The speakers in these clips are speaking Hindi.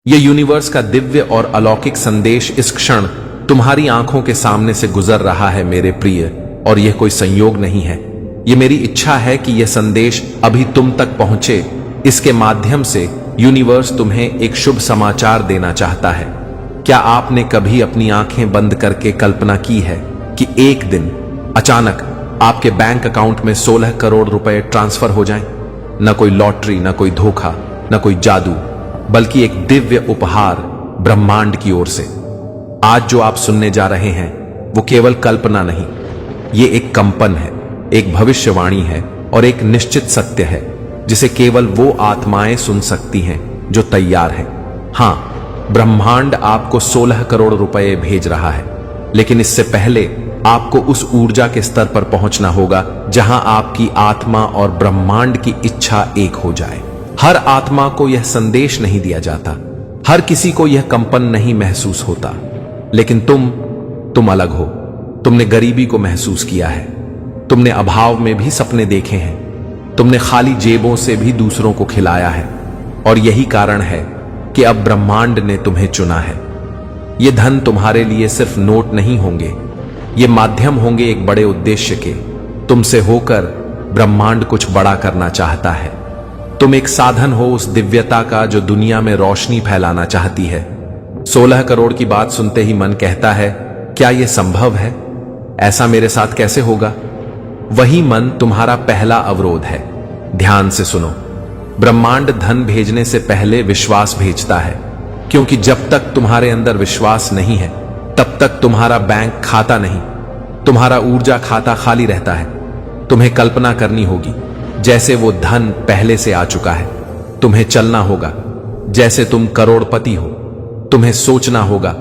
ये यूनिवर्स का दिव्य और अलौकिक संदेश इस क्षण तुम्हारी आंखों के सामने से गुजर रहा है मेरे प्रिय, और यह कोई संयोग नहीं है। यह मेरी इच्छा है कि यह संदेश अभी तुम तक पहुंचे। इसके माध्यम से यूनिवर्स तुम्हें एक शुभ समाचार देना चाहता है। क्या आपने कभी अपनी आंखें बंद करके कल्पना की है कि एक दिन अचानक आपके बैंक अकाउंट में 16 करोड़ रुपए ट्रांसफर हो जाएं? न कोई लॉटरी, न कोई धोखा, न कोई जादू, बल्कि एक दिव्य उपहार ब्रह्मांड की ओर से। आज जो आप सुनने जा रहे हैं वो केवल कल्पना नहीं, ये एक कंपन है, एक भविष्यवाणी है और एक निश्चित सत्य है जिसे केवल वो आत्माएं सुन सकती हैं जो तैयार हैं। हां, ब्रह्मांड आपको 16 करोड़ रुपए भेज रहा है, लेकिन इससे पहले आपको उस ऊर्जा के स्तर पर पहुंचना होगा जहां आपकी आत्मा और ब्रह्मांड की इच्छा एक हो जाए। हर आत्मा को यह संदेश नहीं दिया जाता, हर किसी को यह कंपन नहीं महसूस होता, लेकिन तुम अलग हो। तुमने गरीबी को महसूस किया है, तुमने अभाव में भी सपने देखे हैं, तुमने खाली जेबों से भी दूसरों को खिलाया है, और यही कारण है कि अब ब्रह्मांड ने तुम्हें चुना है। ये धन तुम्हारे लिए सिर्फ नोट नहीं होंगे, ये माध्यम होंगे एक बड़े उद्देश्य के। तुमसे होकर ब्रह्मांड कुछ बड़ा करना चाहता है। तुम एक साधन हो उस दिव्यता का जो दुनिया में रोशनी फैलाना चाहती है। 16 करोड़ की बात सुनते ही मन कहता है, क्या यह संभव है? ऐसा मेरे साथ कैसे होगा? वही मन तुम्हारा पहला अवरोध है। ध्यान से सुनो, ब्रह्मांड धन भेजने से पहले विश्वास भेजता है, क्योंकि जब तक तुम्हारे अंदर विश्वास नहीं है तब तक तुम्हारा बैंक खाता नहीं, तुम्हारा ऊर्जा खाता खाली रहता है। तुम्हें कल्पना करनी होगी जैसे वो धन पहले से आ चुका है। तुम्हें चलना होगा जैसे तुम करोड़पति हो। तुम्हें सोचना होगा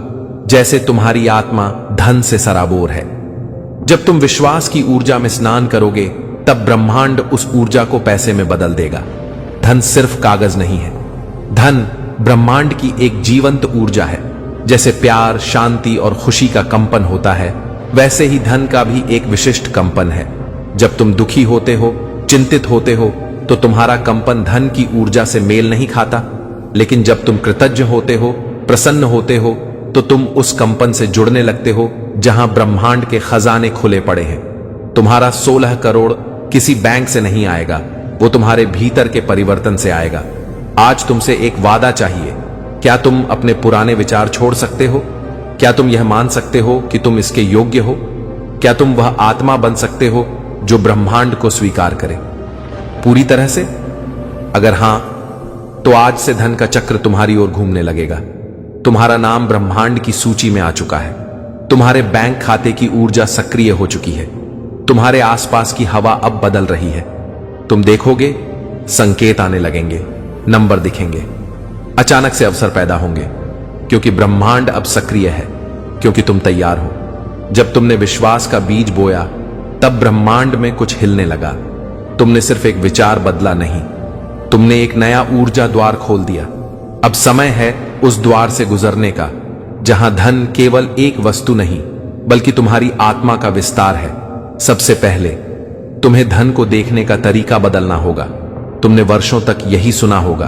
जैसे तुम्हारी आत्मा धन से सराबोर है। जब तुम विश्वास की ऊर्जा में स्नान करोगे तब ब्रह्मांड उस ऊर्जा को पैसे में बदल देगा। धन सिर्फ कागज नहीं है, धन ब्रह्मांड की एक जीवंत ऊर्जा है। जैसे प्यार, शांति और खुशी का कंपन होता है, वैसे ही धन का भी एक विशिष्ट कंपन है। जब तुम दुखी होते हो, चिंतित होते हो, तो तुम्हारा कंपन धन की ऊर्जा से मेल नहीं खाता, लेकिन जब तुम कृतज्ञ होते हो, प्रसन्न होते हो, तो तुम उस कंपन से जुड़ने लगते हो जहां ब्रह्मांड के खजाने खुले पड़े हैं। तुम्हारा 16 करोड़ किसी बैंक से नहीं आएगा, वो तुम्हारे भीतर के परिवर्तन से आएगा। आज तुमसे एक वादा चाहिए। क्या तुम अपने पुराने विचार छोड़ सकते हो? क्या तुम यह मान सकते हो कि तुम इसके योग्य हो? क्या तुम वह आत्मा बन सकते हो जो ब्रह्मांड को स्वीकार करे पूरी तरह से? अगर हां, तो आज से धन का चक्र तुम्हारी ओर घूमने लगेगा। तुम्हारा नाम ब्रह्मांड की सूची में आ चुका है। तुम्हारे बैंक खाते की ऊर्जा सक्रिय हो चुकी है। तुम्हारे आसपास की हवा अब बदल रही है। तुम देखोगे, संकेत आने लगेंगे, नंबर दिखेंगे, अचानक से अवसर पैदा होंगे, क्योंकि ब्रह्मांड अब सक्रिय है, क्योंकि तुम तैयार हो। जब तुमने विश्वास का बीज बोया तब ब्रह्मांड में कुछ हिलने लगा। तुमने सिर्फ एक विचार बदला नहीं, तुमने एक नया ऊर्जा द्वार खोल दिया। अब समय है उस द्वार से गुजरने का जहां धन केवल एक वस्तु नहीं बल्कि तुम्हारी आत्मा का विस्तार है। सबसे पहले तुम्हें धन को देखने का तरीका बदलना होगा। तुमने वर्षों तक यही सुना होगा,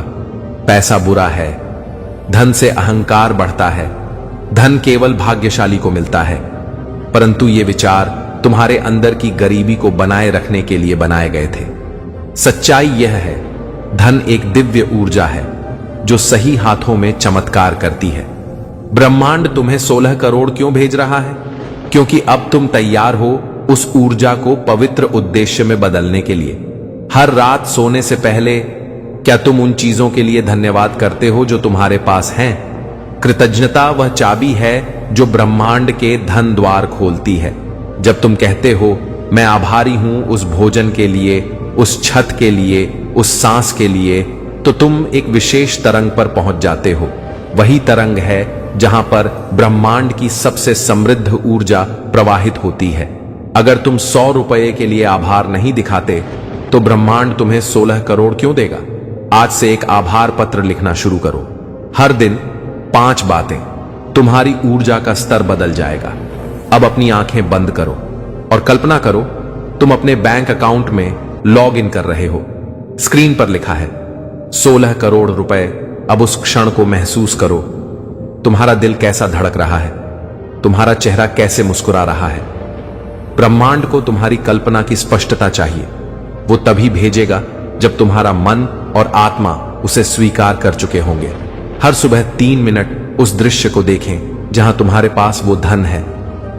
पैसा बुरा है, धन से अहंकार बढ़ता है, धन केवल भाग्यशाली को मिलता है। परंतु ये विचार तुम्हारे अंदर की गरीबी को बनाए रखने के लिए बनाए गए थे। सच्चाई यह है, धन एक दिव्य ऊर्जा है जो सही हाथों में चमत्कार करती है। ब्रह्मांड तुम्हें 16 करोड़ क्यों भेज रहा है? क्योंकि अब तुम तैयार हो उस ऊर्जा को पवित्र उद्देश्य में बदलने के लिए। हर रात सोने से पहले क्या तुम उन चीजों के लिए धन्यवाद करते हो जो तुम्हारे पास हैं? कृतज्ञता वह चाबी है जो ब्रह्मांड के धन द्वार खोलती है। जब तुम कहते हो, मैं आभारी हूं उस भोजन के लिए, उस छत के लिए, उस सांस के लिए, तो तुम एक विशेष तरंग पर पहुंच जाते हो। वही तरंग है जहां पर ब्रह्मांड की सबसे समृद्ध ऊर्जा प्रवाहित होती है। अगर तुम 100 रुपए के लिए आभार नहीं दिखाते तो ब्रह्मांड तुम्हें 16 करोड़ क्यों देगा? आज से एक आभार पत्र लिखना शुरू करो। हर दिन 5 बातें, तुम्हारी ऊर्जा का स्तर बदल जाएगा। अब अपनी आंखें बंद करो और कल्पना करो तुम अपने बैंक अकाउंट में लॉग इन कर रहे हो। स्क्रीन पर लिखा है 16 करोड़ रुपए अब उस क्षण को महसूस करो। तुम्हारा दिल कैसा धड़क रहा है, तुम्हारा चेहरा कैसे मुस्कुरा रहा है। ब्रह्मांड को तुम्हारी कल्पना की स्पष्टता चाहिए। वो तभी भेजेगा जब तुम्हारा मन और आत्मा उसे स्वीकार कर चुके होंगे। हर सुबह 3 मिनट उस दृश्य को देखें जहां तुम्हारे पास वो धन है,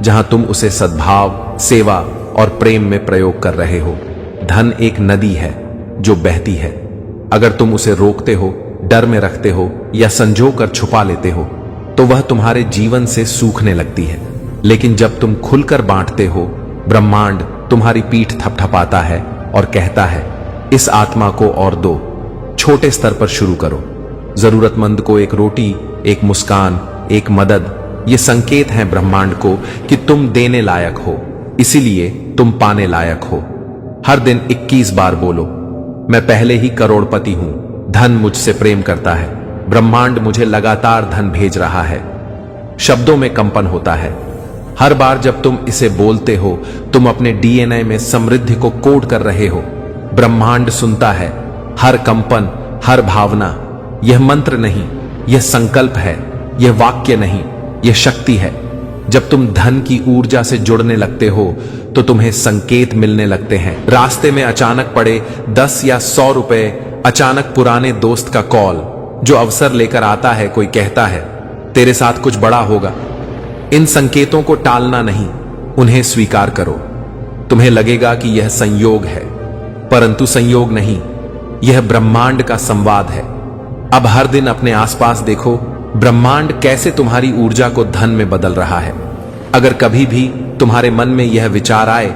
जहां तुम उसे सद्भाव, सेवा और प्रेम में प्रयोग कर रहे हो। धन एक नदी है जो बहती है। अगर तुम उसे रोकते हो, डर में रखते हो या संजो कर छुपा लेते हो तो वह तुम्हारे जीवन से सूखने लगती है। लेकिन जब तुम खुलकर बांटते हो, ब्रह्मांड तुम्हारी पीठ थपथपाता है और कहता है, इस आत्मा को और दो। छोटे स्तर पर शुरू करो। जरूरतमंद को एक रोटी, एक मुस्कान, एक मदद, ये संकेत हैं ब्रह्मांड को कि तुम देने लायक हो, इसीलिए तुम पाने लायक हो। हर दिन 21 बार बोलो, मैं पहले ही करोड़पति हूं, धन मुझसे प्रेम करता है, ब्रह्मांड मुझे लगातार धन भेज रहा है। शब्दों में कंपन होता है। हर बार जब तुम इसे बोलते हो, तुम अपने डीएनए में समृद्धि को कोड कर रहे हो। ब्रह्मांड सुनता है हर कंपन, हर भावना। यह मंत्र नहीं, यह संकल्प है, यह वाक्य नहीं, यह शक्ति है। जब तुम धन की ऊर्जा से जुड़ने लगते हो तो तुम्हें संकेत मिलने लगते हैं। रास्ते में अचानक पड़े 10 या 100 रुपए, अचानक पुराने दोस्त का कॉल जो अवसर लेकर आता है। कोई कहता है तेरे साथ कुछ बड़ा होगा। इन संकेतों को टालना नहीं, उन्हें स्वीकार करो। तुम्हें लगेगा कि यह संयोग है, परंतु संयोग नहीं, यह ब्रह्मांड का संवाद है। अब हर दिन अपने आसपास देखो, ब्रह्मांड कैसे तुम्हारी ऊर्जा को धन में बदल रहा है। अगर कभी भी तुम्हारे मन में यह विचार आए,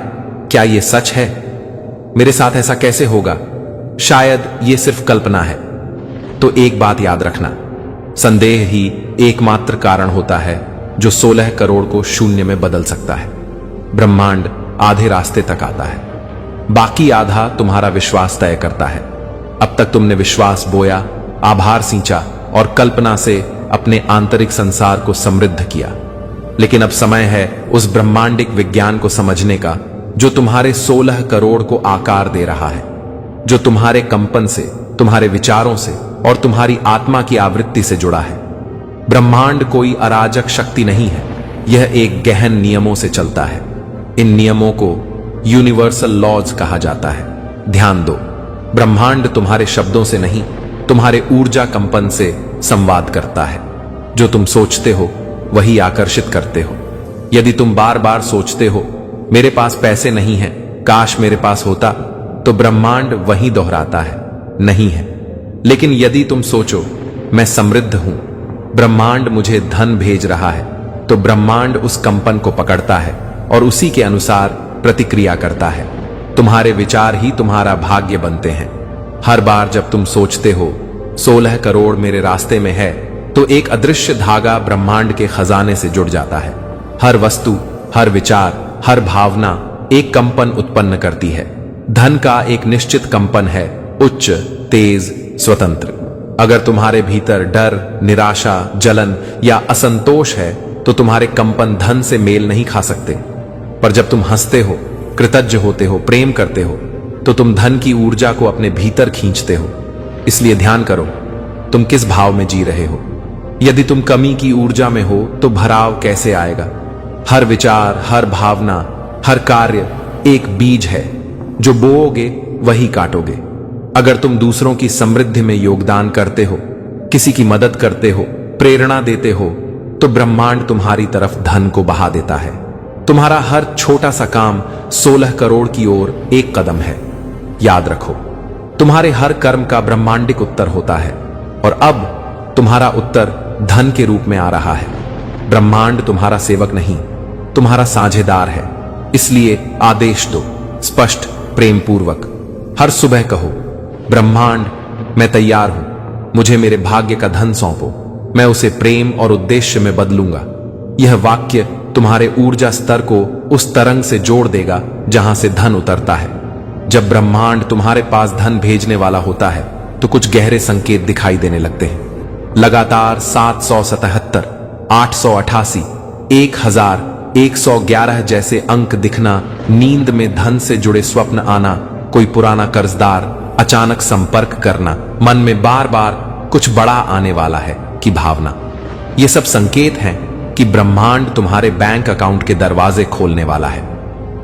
क्या यह सच है? मेरे साथ ऐसा कैसे होगा? शायद यह सिर्फ कल्पना है। तो एक बात याद रखना, संदेह ही एकमात्र कारण होता है जो 16 करोड़ को शून्य में बदल सकता है। ब्रह्मांड आधे रास्ते तक आता है, बाकी आधा तुम्हारा विश्वास तय करता है। अब तक तुमने विश्वास बोया, आभार सींचा और कल्पना से अपने आंतरिक संसार को समृद्ध किया। लेकिन अब समय है उस ब्रह्मांडिक विज्ञान को समझने का जो तुम्हारे 16 करोड़ को आकार दे रहा है, जो तुम्हारे कंपन से, तुम्हारे विचारों से और तुम्हारी आत्मा की आवृत्ति से जुड़ा है। ब्रह्मांड कोई अराजक शक्ति नहीं है, यह एक गहन नियमों से चलता है। इन नियमों को यूनिवर्सल लॉज कहा जाता है। ध्यान दो, ब्रह्मांड तुम्हारे शब्दों से नहीं, तुम्हारे ऊर्जा कंपन से संवाद करता है। जो तुम सोचते हो वही आकर्षित करते हो। यदि तुम बार बार सोचते हो मेरे पास पैसे नहीं है, काश मेरे पास होता, तो ब्रह्मांड वही दोहराता है, नहीं है। लेकिन यदि तुम सोचो मैं समृद्ध हूं, ब्रह्मांड मुझे धन भेज रहा है, तो ब्रह्मांड उस कंपन को पकड़ता है और उसी के अनुसार प्रतिक्रिया करता है। तुम्हारे विचार ही तुम्हारा भाग्य बनते हैं। हर बार जब तुम सोचते हो 16 करोड़ मेरे रास्ते में है, तो एक अदृश्य धागा ब्रह्मांड के खजाने से जुड़ जाता है। हर वस्तु, हर विचार, हर भावना एक कंपन उत्पन्न करती है। धन का एक निश्चित कंपन है, उच्च, तेज, स्वतंत्र। अगर तुम्हारे भीतर डर, निराशा, जलन या असंतोष है तो तुम्हारे कंपन धन से मेल नहीं खा सकते। पर जब तुम हंसते हो, कृतज्ञ होते हो, प्रेम करते हो, तो तुम धन की ऊर्जा को अपने भीतर खींचते हो। इसलिए ध्यान करो तुम किस भाव में जी रहे हो। यदि तुम कमी की ऊर्जा में हो तो भराव कैसे आएगा? हर विचार, हर भावना, हर कार्य एक बीज है, जो बोओगे वही काटोगे। अगर तुम दूसरों की समृद्धि में योगदान करते हो, किसी की मदद करते हो, प्रेरणा देते हो, तो ब्रह्मांड तुम्हारी तरफ धन को बहा देता है। तुम्हारा हर छोटा सा काम 16 करोड़ की ओर एक कदम है। याद रखो, तुम्हारे हर कर्म का ब्रह्मांडिक उत्तर होता है, और अब तुम्हारा उत्तर धन के रूप में आ रहा है। ब्रह्मांड तुम्हारा सेवक नहीं, तुम्हारा साझेदार है। इसलिए आदेश दो, स्पष्ट, प्रेम पूर्वक। हर सुबह कहो, ब्रह्मांड मैं तैयार हूं, मुझे मेरे भाग्य का धन सौंपो, मैं उसे प्रेम और उद्देश्य में बदलूंगा। यह वाक्य तुम्हारे ऊर्जा स्तर को उस तरंग से जोड़ देगा जहां से धन उतरता है। जब ब्रह्मांड तुम्हारे पास धन भेजने वाला होता है तो कुछ गहरे संकेत दिखाई देने लगते हैं। लगातार 777, 888, 1111 जैसे अंक दिखना, नींद में धन से जुड़े स्वप्न आना, कोई पुराना कर्जदार अचानक संपर्क करना, मन में बार बार कुछ बड़ा आने वाला है की भावना। ये सब संकेत हैं कि ब्रह्मांड तुम्हारे बैंक अकाउंट के दरवाजे खोलने वाला है।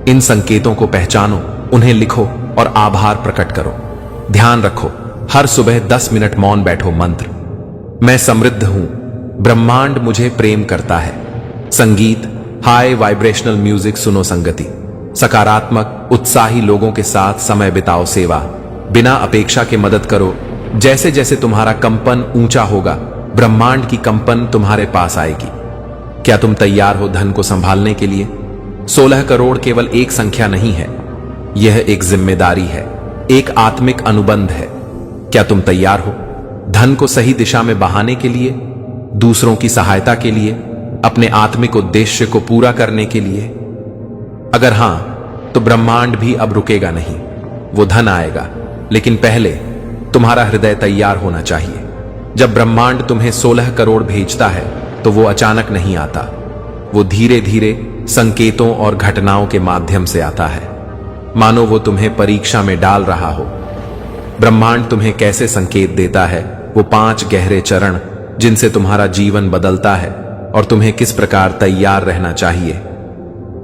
इन संकेतों को पहचानो, उन्हें लिखो और आभार प्रकट करो। ध्यान रखो, हर सुबह 10 मिनट मौन बैठो। मंत्र, मैं समृद्ध हूं, ब्रह्मांड मुझे प्रेम करता है। संगीत, हाई वाइब्रेशनल म्यूजिक सुनो। संगति, सकारात्मक उत्साही लोगों के साथ समय बिताओ। सेवा, बिना अपेक्षा के मदद करो। जैसे जैसे तुम्हारा कंपन ऊंचा होगा, ब्रह्मांड की कंपन तुम्हारे पास आएगी। क्या तुम तैयार हो धन को संभालने के लिए? 16 करोड़ केवल एक संख्या नहीं है, यह एक जिम्मेदारी है, एक आत्मिक अनुबंध है। क्या तुम तैयार हो धन को सही दिशा में बहाने के लिए, दूसरों की सहायता के लिए, अपने आत्मिक उद्देश्य को पूरा करने के लिए? अगर हां, तो ब्रह्मांड भी अब रुकेगा नहीं। वो धन आएगा, लेकिन पहले तुम्हारा हृदय तैयार होना चाहिए। जब ब्रह्मांड तुम्हें 16 करोड़ भेजता है तो वो अचानक नहीं आता, वो धीरे धीरे संकेतों और घटनाओं के माध्यम से आता है, मानो वो तुम्हें परीक्षा में डाल रहा हो। ब्रह्मांड तुम्हें कैसे संकेत देता है? वो 5 गहरे चरण जिनसे तुम्हारा जीवन बदलता है, और तुम्हें किस प्रकार तैयार रहना चाहिए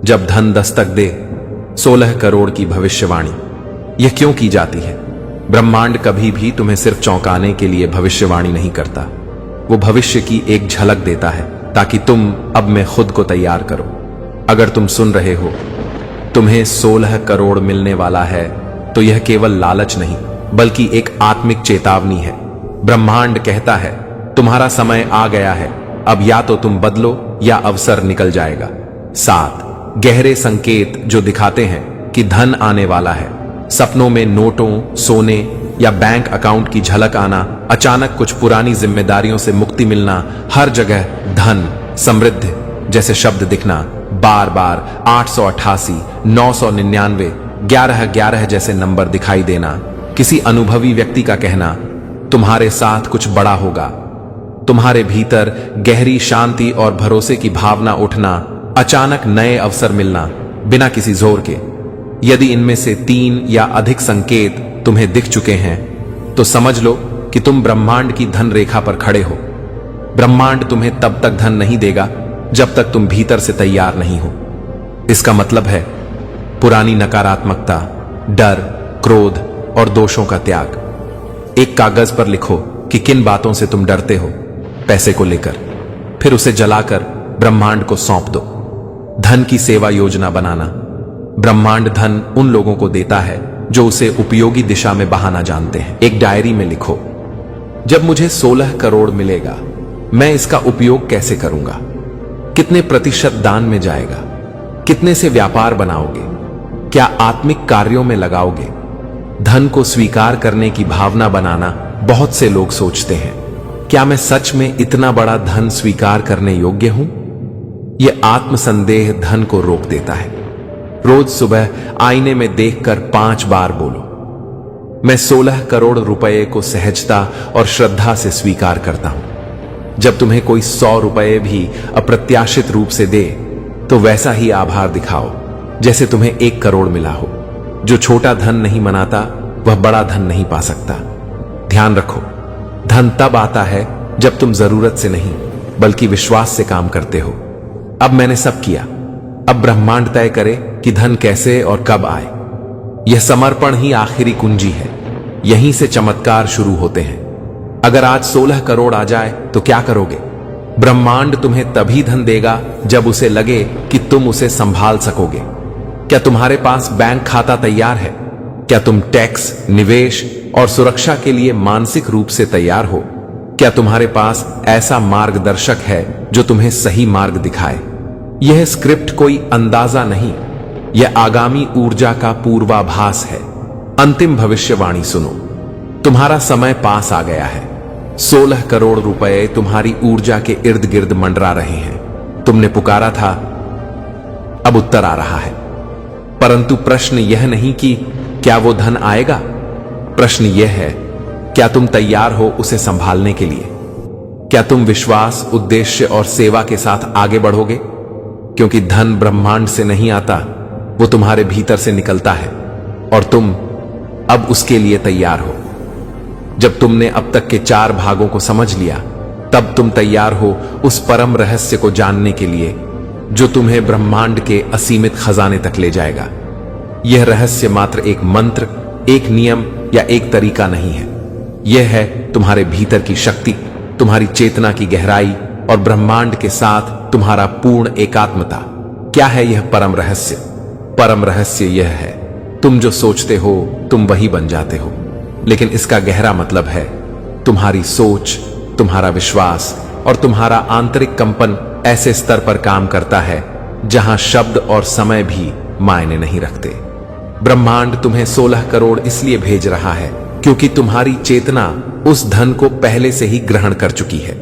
जब धन दस्तक दे। 16 करोड़ की भविष्यवाणी यह क्यों की जाती है? ब्रह्मांड कभी भी तुम्हें सिर्फ चौंकाने के लिए भविष्यवाणी नहीं करता, वो भविष्य की एक झलक देता है ताकि तुम अब में खुद को तैयार करो। अगर तुम सुन रहे हो तुम्हें 16 करोड़ मिलने वाला है, तो यह केवल लालच नहीं बल्कि एक आत्मिक चेतावनी है। ब्रह्मांड कहता है तुम्हारा समय आ गया है, अब या तो तुम बदलो या अवसर निकल जाएगा। 7 गहरे संकेत जो दिखाते हैं कि धन आने वाला है। सपनों में नोटों, सोने या बैंक अकाउंट की झलक आना, अचानक कुछ पुरानी जिम्मेदारियों से मुक्ति मिलना, हर जगह धन, समृद्धि जैसे शब्द दिखना, बार बार 888, 999, 1111 जैसे नंबर दिखाई देना, किसी अनुभवी व्यक्ति का कहना तुम्हारे साथ कुछ बड़ा होगा, तुम्हारे भीतर गहरी शांति और भरोसे की भावना उठना, अचानक नए अवसर मिलना बिना किसी जोर के। यदि इनमें से 3 या अधिक संकेत तुम्हें दिख चुके हैं तो समझ लो कि तुम ब्रह्मांड की धन रेखा पर खड़े हो। ब्रह्मांड तुम्हें तब तक धन नहीं देगा जब तक तुम भीतर से तैयार नहीं हो। इसका मतलब है पुरानी नकारात्मकता, डर, क्रोध और दोषों का त्याग। एक कागज पर लिखो कि किन बातों से तुम डरते हो पैसे को लेकर, फिर उसे जलाकर ब्रह्मांड को सौंप दो। धन की सेवा योजना बनाना। ब्रह्मांड धन उन लोगों को देता है जो उसे उपयोगी दिशा में बहाना जानते हैं। एक डायरी में लिखो, जब मुझे 16 करोड़ मिलेगा मैं इसका उपयोग कैसे करूंगा, कितने प्रतिशत दान में जाएगा, कितने से व्यापार बनाओगे, क्या आत्मिक कार्यों में लगाओगे। धन को स्वीकार करने की भावना बनाना। बहुत से लोग सोचते हैं, क्या मैं सच में इतना बड़ा धन स्वीकार करने योग्य हूं? यह आत्मसंदेह धन को रोक देता है। रोज सुबह आईने में देखकर 5 बार बोलो, मैं 16 करोड़ रुपए को सहजता और श्रद्धा से स्वीकार करता हूं। जब तुम्हें कोई 100 रुपए भी अप्रत्याशित रूप से दे तो वैसा ही आभार दिखाओ जैसे तुम्हें 1 करोड़ मिला हो। जो छोटा धन नहीं मनाता वह बड़ा धन नहीं पा सकता। ध्यान रखो, धन तब आता है जब तुम जरूरत से नहीं बल्कि विश्वास से काम करते हो। अब मैंने सब किया, अब ब्रह्मांड तय करे कि धन कैसे और कब आए। यह समर्पण ही आखिरी कुंजी है, यहीं से चमत्कार शुरू होते हैं। अगर आज 16 करोड़ आ जाए तो क्या करोगे? ब्रह्मांड तुम्हें तभी धन देगा जब उसे लगे कि तुम उसे संभाल सकोगे। क्या तुम्हारे पास बैंक खाता तैयार है? क्या तुम टैक्स, निवेश और सुरक्षा के लिए मानसिक रूप से तैयार हो? क्या तुम्हारे पास ऐसा मार्गदर्शक है जो तुम्हें सही मार्ग दिखाए? यह स्क्रिप्ट कोई अंदाजा नहीं, यह आगामी ऊर्जा का पूर्वाभास है। अंतिम भविष्यवाणी सुनो, तुम्हारा समय पास आ गया है। 16 करोड़ रुपए तुम्हारी ऊर्जा के इर्द गिर्द मंडरा रहे हैं। तुमने पुकारा था, अब उत्तर आ रहा है। परंतु प्रश्न यह नहीं कि क्या वो धन आएगा, प्रश्न यह है क्या तुम तैयार हो उसे संभालने के लिए। क्या तुम विश्वास, उद्देश्य और सेवा के साथ आगे बढ़ोगे? क्योंकि धन ब्रह्मांड से नहीं आता, वो तुम्हारे भीतर से निकलता है और तुम अब उसके लिए तैयार हो। जब तुमने अब तक के 4 भागों को समझ लिया, तब तुम तैयार हो उस परम रहस्य को जानने के लिए जो तुम्हें ब्रह्मांड के असीमित खजाने तक ले जाएगा। यह रहस्य मात्र एक मंत्र, एक नियम या एक तरीका नहीं है। यह है तुम्हारे भीतर की शक्ति, तुम्हारी चेतना की गहराई और ब्रह्मांड के साथ तुम्हारा पूर्ण एकात्मता। क्या है यह परम रहस्य? परम रहस्य यह है, तुम जो सोचते हो तुम वही बन जाते हो। लेकिन इसका गहरा मतलब है तुम्हारी सोच, तुम्हारा विश्वास और तुम्हारा आंतरिक कंपन ऐसे स्तर पर काम करता है जहां शब्द और समय भी मायने नहीं रखते। ब्रह्मांड तुम्हें 16 करोड़ इसलिए भेज रहा है क्योंकि तुम्हारी चेतना उस धन को पहले से ही ग्रहण कर चुकी है।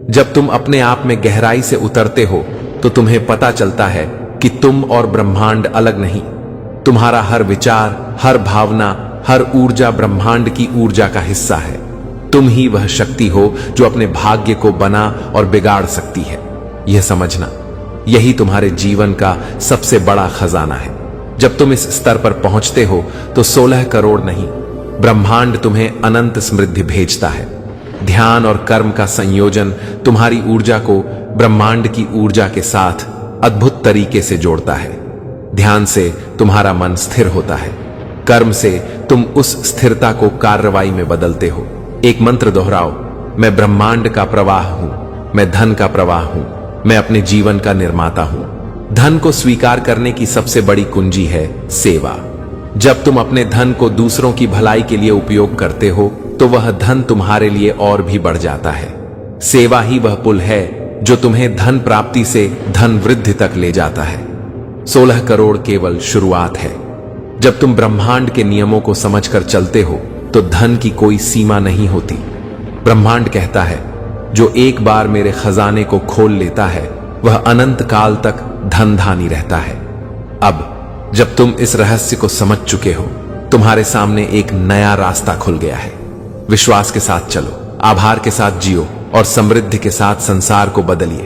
जब तुम अपने आप में गहराई से उतरते हो तो तुम्हें पता चलता है कि तुम और ब्रह्मांड अलग नहीं। तुम्हारा हर विचार, हर भावना, हर ऊर्जा ब्रह्मांड की ऊर्जा का हिस्सा है। तुम ही वह शक्ति हो जो अपने भाग्य को बना और बिगाड़ सकती है। यह समझना, यही तुम्हारे जीवन का सबसे बड़ा खजाना है। जब तुम इस स्तर पर पहुंचते हो तो 16 करोड़ नहीं, ब्रह्मांड तुम्हें अनंत समृद्धि भेजता है। ध्यान और कर्म का संयोजन तुम्हारी ऊर्जा को ब्रह्मांड की ऊर्जा के साथ अद्भुत तरीके से जोड़ता है। ध्यान से तुम्हारा मन स्थिर होता है, कर्म से तुम उस स्थिरता को कार्रवाई में बदलते हो। एक मंत्र दोहराओ, मैं ब्रह्मांड का प्रवाह हूं, मैं धन का प्रवाह हूं, मैं अपने जीवन का निर्माता हूं। धन को स्वीकार करने की सबसे बड़ी कुंजी है सेवा। जब तुम अपने धन को दूसरों की भलाई के लिए उपयोग करते हो तो वह धन तुम्हारे लिए और भी बढ़ जाता है। सेवा ही वह पुल है जो तुम्हें धन प्राप्ति से धन वृद्धि तक ले जाता है। 16 करोड़ केवल शुरुआत है। जब तुम ब्रह्मांड के नियमों को समझकर चलते हो तो धन की कोई सीमा नहीं होती। ब्रह्मांड कहता है, जो एक बार मेरे खजाने को खोल लेता है वह अनंत काल तक धनधानी रहता है। अब जब तुम इस रहस्य को समझ चुके हो, तुम्हारे सामने एक नया रास्ता खुल गया है। विश्वास के साथ चलो, आभार के साथ जियो और समृद्धि के साथ संसार को बदलिए।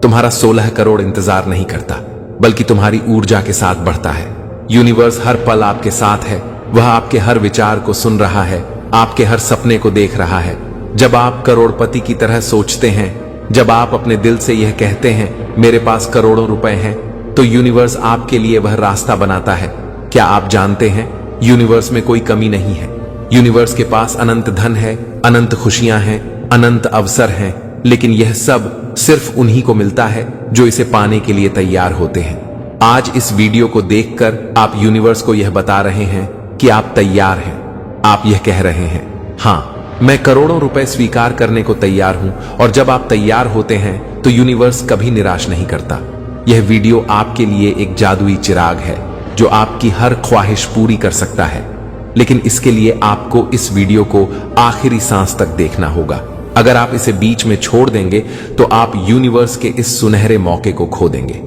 तुम्हारा 16 करोड़ इंतजार नहीं करता, बल्कि तुम्हारी ऊर्जा के साथ बढ़ता है। यूनिवर्स हर पल आपके साथ है, वह आपके हर विचार को सुन रहा है, आपके हर सपने को देख रहा है। जब आप करोड़पति की तरह सोचते हैं, जब आप अपने दिल से यह कहते हैं मेरे पास करोड़ों रुपए हैं, तो यूनिवर्स आपके लिए वह रास्ता बनाता है। क्या आप जानते हैं, यूनिवर्स में कोई कमी नहीं है। यूनिवर्स के पास अनंत धन है, अनंत खुशियां हैं, अनंत अवसर हैं, लेकिन यह सब सिर्फ उन्हीं को मिलता है जो इसे पाने के लिए तैयार होते हैं। आज इस वीडियो को देखकर आप यूनिवर्स को यह बता रहे हैं कि आप तैयार हैं। आप यह कह रहे हैं, हाँ, मैं करोड़ों रुपए स्वीकार करने को तैयार हूं। और जब आप तैयार होते हैं तो यूनिवर्स कभी निराश नहीं करता। यह वीडियो आपके लिए एक जादुई चिराग है जो आपकी हर ख्वाहिश पूरी कर सकता है। लेकिन इसके लिए आपको इस वीडियो को आखिरी सांस तक देखना होगा। अगर आप इसे बीच में छोड़ देंगे तो आप यूनिवर्स के इस सुनहरे मौके को खो देंगे।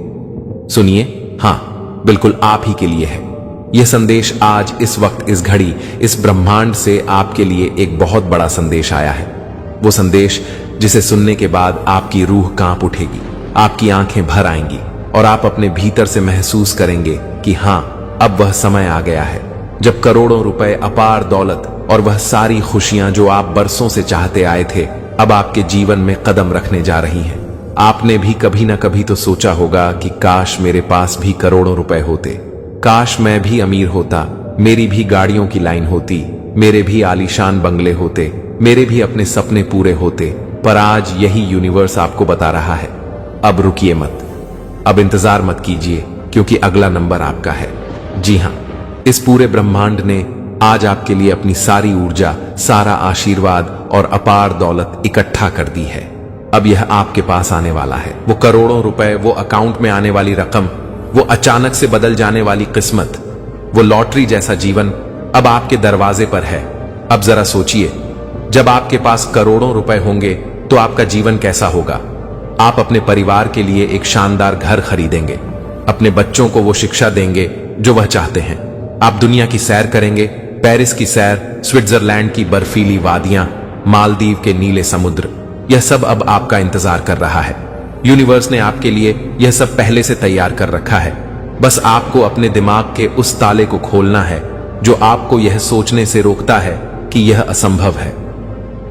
सुनिए, हाँ, बिल्कुल आप ही के लिए है यह संदेश। आज इस वक्त, इस घड़ी, इस ब्रह्मांड से आपके लिए एक बहुत बड़ा संदेश आया है। वो संदेश जिसे सुनने के बाद आपकी रूह कांप उठेगी, आपकी आंखें भर आएंगी और आप अपने भीतर से महसूस करेंगे कि हाँ, अब वह समय आ गया है जब करोड़ों रुपए, अपार दौलत और वह सारी खुशियां जो आप बरसों से चाहते आए थे, अब आपके जीवन में कदम रखने जा रही हैं। आपने भी कभी ना कभी तो सोचा होगा कि काश मेरे पास भी करोड़ों रुपए होते, काश मैं भी अमीर होता, मेरी भी गाड़ियों की लाइन होती, मेरे भी आलीशान बंगले होते, मेरे भी अपने सपने पूरे होते। पर आज यही यूनिवर्स आपको बता रहा है, अब रुकिए मत, अब इंतजार मत कीजिए, क्योंकि अगला नंबर आपका है। जी हां, इस पूरे ब्रह्मांड ने आज आपके लिए अपनी सारी ऊर्जा, सारा आशीर्वाद और अपार दौलत इकट्ठा कर दी है। अब यह आपके पास आने वाला है। वो करोड़ों रुपए, वो अकाउंट में आने वाली रकम, वो अचानक से बदल जाने वाली किस्मत, वो लॉटरी जैसा जीवन अब आपके दरवाजे पर है। अब जरा सोचिए, जब आपके पास करोड़ों रुपए होंगे तो आपका जीवन कैसा होगा। आप अपने परिवार के लिए एक शानदार घर खरीदेंगे, अपने बच्चों को वो शिक्षा देंगे जो वह चाहते हैं। आप दुनिया की सैर करेंगे, पेरिस की सैर, स्विट्जरलैंड की बर्फीली वादियां, मालदीव के नीले समुद्र, यह सब अब आपका इंतजार कर रहा है। यूनिवर्स ने आपके लिए यह सब पहले से तैयार कर रखा है। बस आपको अपने दिमाग के उस ताले को खोलना है जो आपको यह सोचने से रोकता है कि यह असंभव है।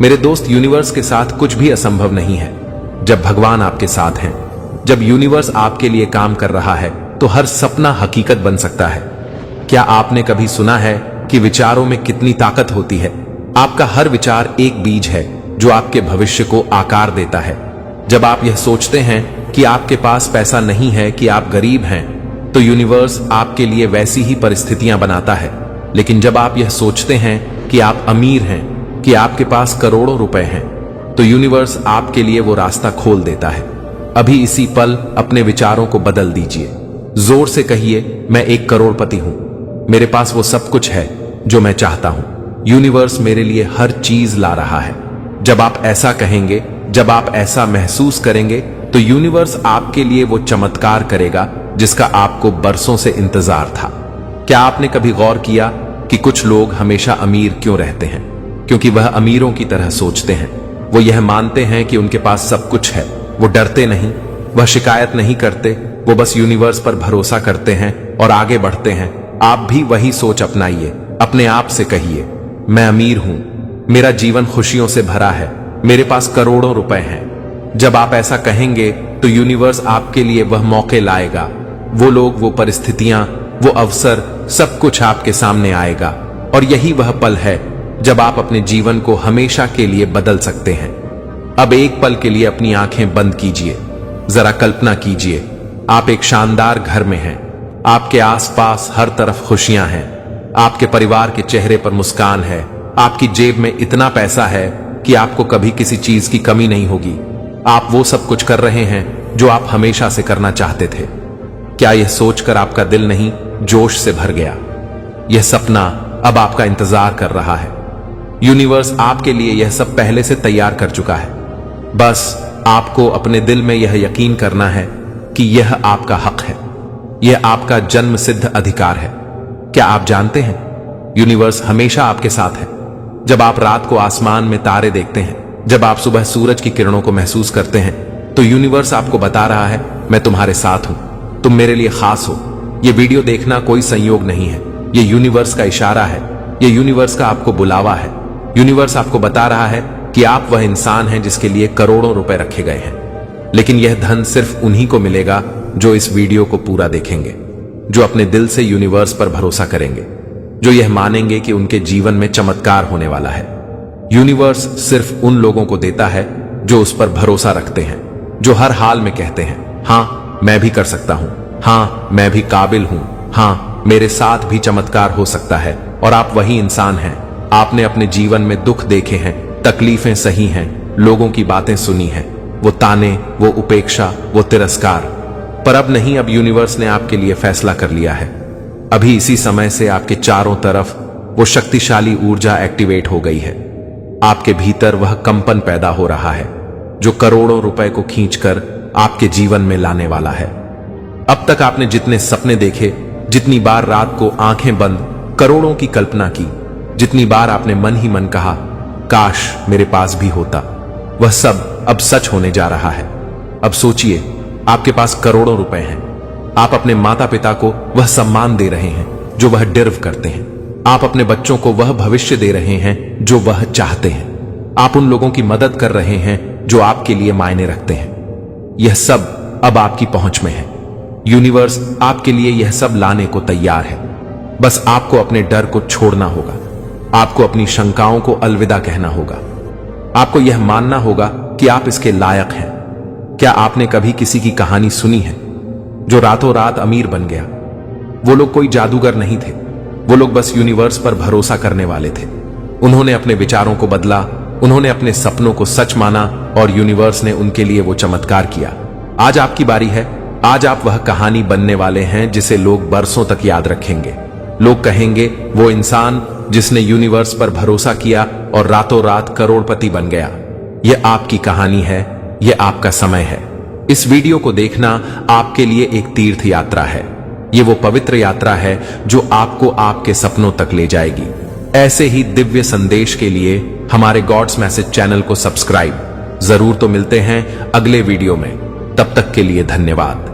मेरे दोस्त, यूनिवर्स के साथ कुछ भी असंभव नहीं है जब भगवान आपके साथ हैं। जब यूनिवर्स आपके लिए काम कर रहा है तो हर सपना हकीकत बन सकता है। क्या आपने कभी सुना है कि विचारों में कितनी ताकत होती है? आपका हर विचार एक बीज है जो आपके भविष्य को आकार देता है। जब आप यह सोचते हैं कि आपके पास पैसा नहीं है, कि आप गरीब हैं, तो यूनिवर्स आपके लिए वैसी ही परिस्थितियां बनाता है। लेकिन जब आप यह सोचते हैं कि आप अमीर हैं, कि आपके पास करोड़ों रुपए हैं, तो यूनिवर्स आपके लिए वो रास्ता खोल देता है। अभी इसी पल अपने विचारों को बदल दीजिए। जोर से कहिए, मैं एक करोड़पति हूं, मेरे पास वो सब कुछ है जो मैं चाहता हूं। यूनिवर्स मेरे लिए हर चीज ला रहा है। जब आप ऐसा कहेंगे, जब आप ऐसा महसूस करेंगे, तो यूनिवर्स आपके लिए वो चमत्कार करेगा जिसका आपको बरसों से इंतजार था। क्या आपने कभी गौर किया कि कुछ लोग हमेशा अमीर क्यों रहते हैं? क्योंकि वह अमीरों की तरह सोचते हैं। वो यह मानते हैं कि उनके पास सब कुछ है। वो डरते नहीं, वह शिकायत नहीं करते, वो बस यूनिवर्स पर भरोसा करते हैं और आगे बढ़ते हैं। आप भी वही सोच अपनाइए। अपने आप से कहिए, मैं अमीर हूं, मेरा जीवन खुशियों से भरा है, मेरे पास करोड़ों रुपए हैं। जब आप ऐसा कहेंगे तो यूनिवर्स आपके लिए वह मौके लाएगा, वो लोग, वो परिस्थितियां, वो अवसर, सब कुछ आपके सामने आएगा। और यही वह पल है जब आप अपने जीवन को हमेशा के लिए बदल सकते हैं। अब एक पल के लिए अपनी आंखें बंद कीजिए। जरा कल्पना कीजिए, आप एक शानदार घर में हैं, आपके आसपास हर तरफ खुशियां हैं, आपके परिवार के चेहरे पर मुस्कान है, आपकी जेब में इतना पैसा है कि आपको कभी किसी चीज की कमी नहीं होगी। आप वो सब कुछ कर रहे हैं जो आप हमेशा से करना चाहते थे। क्या यह सोचकर आपका दिल नहीं जोश से भर गया? यह सपना अब आपका इंतजार कर रहा है। यूनिवर्स आपके लिए यह सब पहले से तैयार कर चुका है। बस आपको अपने दिल में यह यकीन करना है कि यह आपका हक है, यह आपका जन्म सिद्ध अधिकार है। क्या आप जानते हैं, यूनिवर्स हमेशा आपके साथ है। जब आप रात को आसमान में तारे देखते हैं, जब आप सुबह सूरज की किरणों को महसूस करते हैं, तो यूनिवर्स आपको बता रहा है, मैं तुम्हारे साथ हूं, तुम मेरे लिए खास हो। यह वीडियो देखना कोई संयोग नहीं है, यह यूनिवर्स का इशारा है, यह यूनिवर्स का आपको बुलावा है। यूनिवर्स आपको बता रहा है कि आप वह इंसान हैं जिसके लिए करोड़ों रुपए रखे गए हैं। लेकिन यह धन सिर्फ उन्हीं को मिलेगा जो इस वीडियो को पूरा देखेंगे, जो अपने दिल से यूनिवर्स पर भरोसा करेंगे, जो यह मानेंगे कि उनके जीवन में चमत्कार होने वाला है। यूनिवर्स सिर्फ उन लोगों को देता है जो उस पर भरोसा रखते हैं, जो हर हाल में कहते हैं, हां मैं भी कर सकता हूं, हां मैं भी काबिल हूं, हां मेरे साथ भी चमत्कार हो सकता है। और आप वही इंसान हैं। आपने अपने जीवन में दुख देखे हैं, तकलीफें सही हैं, लोगों की बातें सुनी हैं, वो ताने, वो उपेक्षा, वो तिरस्कार। पर अब नहीं, अब यूनिवर्स ने आपके लिए फैसला कर लिया है। अभी इसी समय से आपके चारों तरफ वो शक्तिशाली ऊर्जा एक्टिवेट हो गई है। आपके भीतर वह कंपन पैदा हो रहा है जो करोड़ों रुपए को खींचकर आपके जीवन में लाने वाला है। अब तक आपने जितने सपने देखे, जितनी बार रात को आंखें बंद करोड़ों की कल्पना की, जितनी बार आपने मन ही मन कहा, काश मेरे पास भी होता, वह सब अब सच होने जा रहा है। अब सोचिए, आपके पास करोड़ों रुपए हैं। आप अपने माता पिता को वह सम्मान दे रहे हैं जो वह डिर्व करते हैं। आप अपने बच्चों को वह भविष्य दे रहे हैं जो वह चाहते हैं। आप उन लोगों की मदद कर रहे हैं जो आपके लिए मायने रखते हैं। यह सब अब आपकी पहुंच में है। यूनिवर्स आपके लिए यह सब लाने को तैयार है। बस आपको अपने डर को छोड़ना होगा, आपको अपनी शंकाओं को अलविदा कहना होगा, आपको यह मानना होगा कि आप इसके लायक हैं। क्या आपने कभी किसी की कहानी सुनी है जो रातों रात अमीर बन गया? वो लोग कोई जादूगर नहीं थे, वो लोग बस यूनिवर्स पर भरोसा करने वाले थे। उन्होंने अपने विचारों को बदला, उन्होंने अपने सपनों को सच माना और यूनिवर्स ने उनके लिए वो चमत्कार किया। आज आपकी बारी है। आज आप वह कहानी बनने वाले हैं जिसे लोग बरसों तक याद रखेंगे। लोग कहेंगे, वो इंसान जिसने यूनिवर्स पर भरोसा किया और रातों रात करोड़पति बन गया। यह आपकी कहानी है, यह आपका समय है। इस वीडियो को देखना आपके लिए एक तीर्थ यात्रा है। ये वो पवित्र यात्रा है जो आपको आपके सपनों तक ले जाएगी। ऐसे ही दिव्य संदेश के लिए हमारे गॉड्स मैसेज चैनल को सब्सक्राइब जरूर। तो मिलते हैं अगले वीडियो में, तब तक के लिए धन्यवाद।